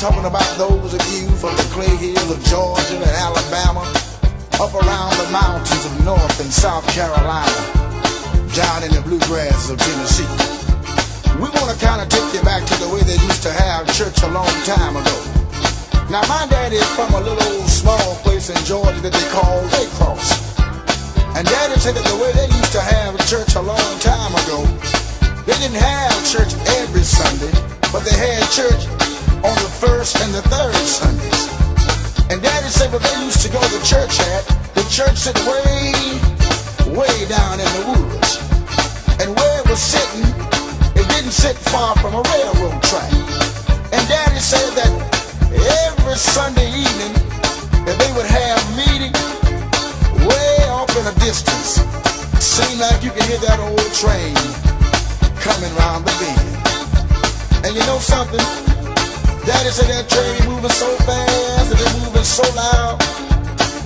talking about those of you from the clay hills of Georgia and Alabama, up around the mountains of North and South Carolina, down in the bluegrass of Tennessee. We want to kind of take you back to the way they used to have church a long time ago. Now, my daddy is from a little old small place in Georgia that they call Waycross. And Daddy said that the way they used to have church a long time ago, they didn't have church every Sunday, but they had church on the first and the third Sundays. And Daddy said what they used to go to church at, the church sit way down in the woods. And where it was sitting, it didn't sit far from a railroad track. And Daddy said that every Sunday evening that they would have meeting way off in a distance. Seemed like you could hear that old train coming round the bend. And you know something? Daddy said that train moving so fast and it moving so loud.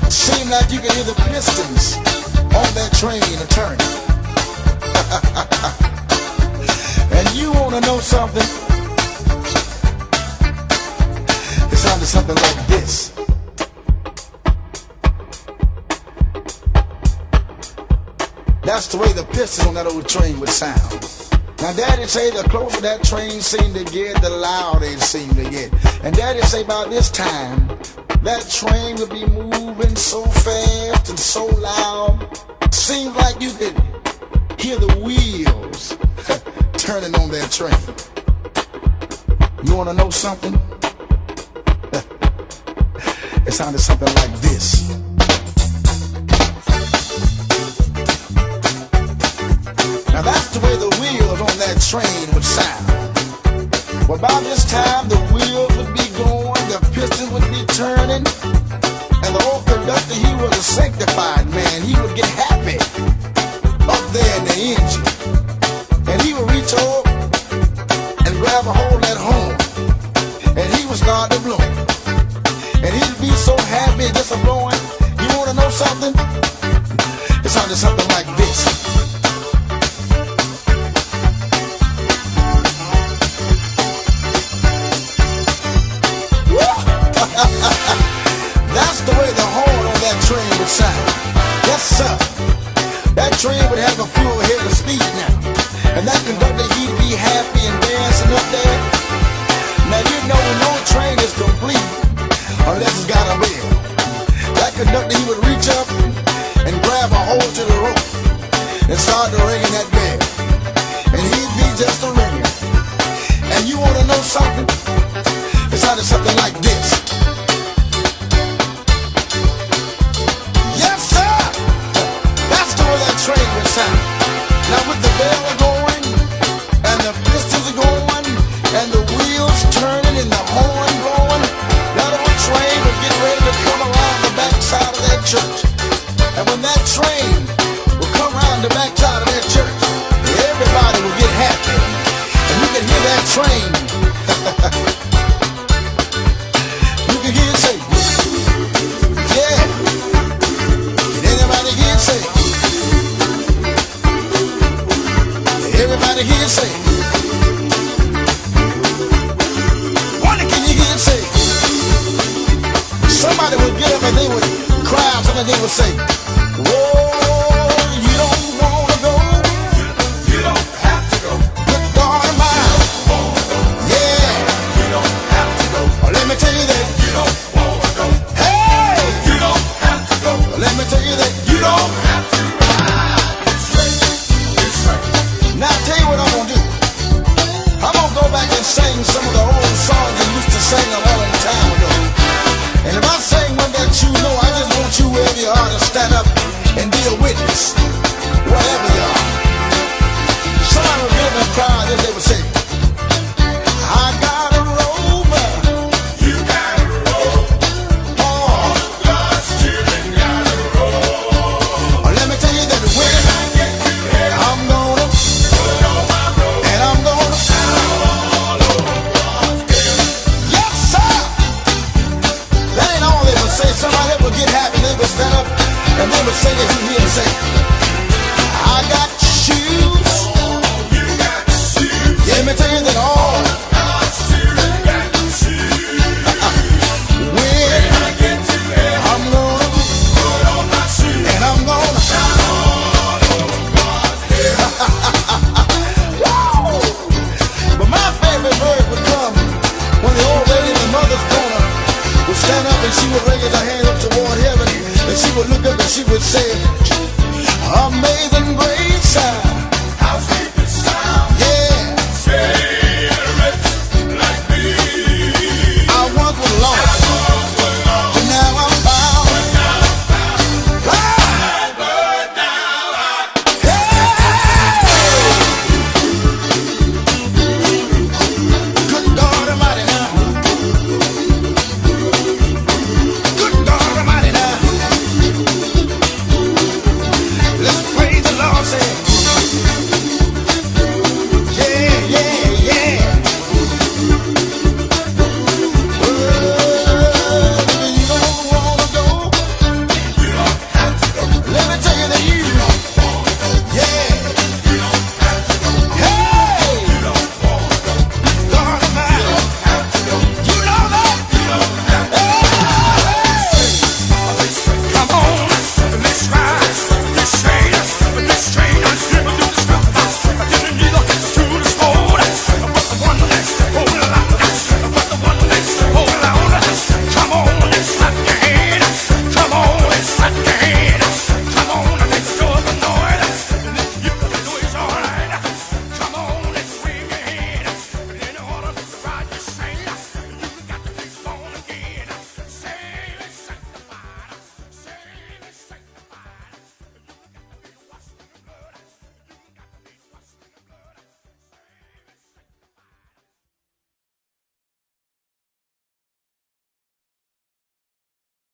Seemed like you could hear the pistons on that train a turning. And you want to know something? It sounded something like this. That's the way the pistons on that old train would sound. Now Daddy say the closer that train seemed to get, the louder it seemed to get. And Daddy say about this time, that train would be moving so fast and so loud, seems like you could hear the wheels turning on that train. You want to know something? It sounded something like this. Now that's the way the wheels on that train would sound. Well, by this time the wheels would be going, the pistons would be turning, and the old conductor, he was a sanctified man. He would get happy up there in the engine, and he would reach over and grab a hold of that horn, and he would start to blow, and he'd be so happy just a blowing. You want to know something? It sounded something like this. That's the way the horn on that train would sound. Yes, sir. That train would have a few ahead of speed now. And that conductor, he'd be happy and dancing up there. Now you know no train is complete unless it's got a bell. That conductor, he would reach up and grab a hold to the rope and start to ringing that bell. And he'd be just a ringing. And you want to know something? It sounded something like this. Train would sound. Now with the bell going and the pistons going and the wheels turning and the horn blowing, that old train would get ready to come around the backside of that church. And when that train would come around the backside of that church, everybody would get happy. And you can hear that train. You can hear it say, yeah. Can anybody hear it say? Everybody here say, wonder can you hear it say? Somebody would get up and they would cry out, something they would say, whoa, you don't wanna go. You don't have to go. Good God Almighty. Yeah. You don't have to go. Let me tell you that. You don't wanna go. Hey. You don't have to go. Let me tell you that. You don't have to ride. It's straight. It's straight. Now I'll tell you what I'm gonna do. I'm gonna go back and sing some of the old songs they used to sing a long time ago. And if I sing one that you know, I just want you wherever you are to stand up and be a witness, wherever you are. Somebody would get up and cry as they would say, I got a rover. You got a rover. Oh, God's children got a rover. Let me tell you that when I get to heaven, I'm gonna and I'm gonna all over God's heaven. Yes, sir. That ain't all they would say. Somebody would get happy. They would stand up and they would say, if you hear them say, I got shoes. You got shoes. Let me tell you that all God's children got shoes. said,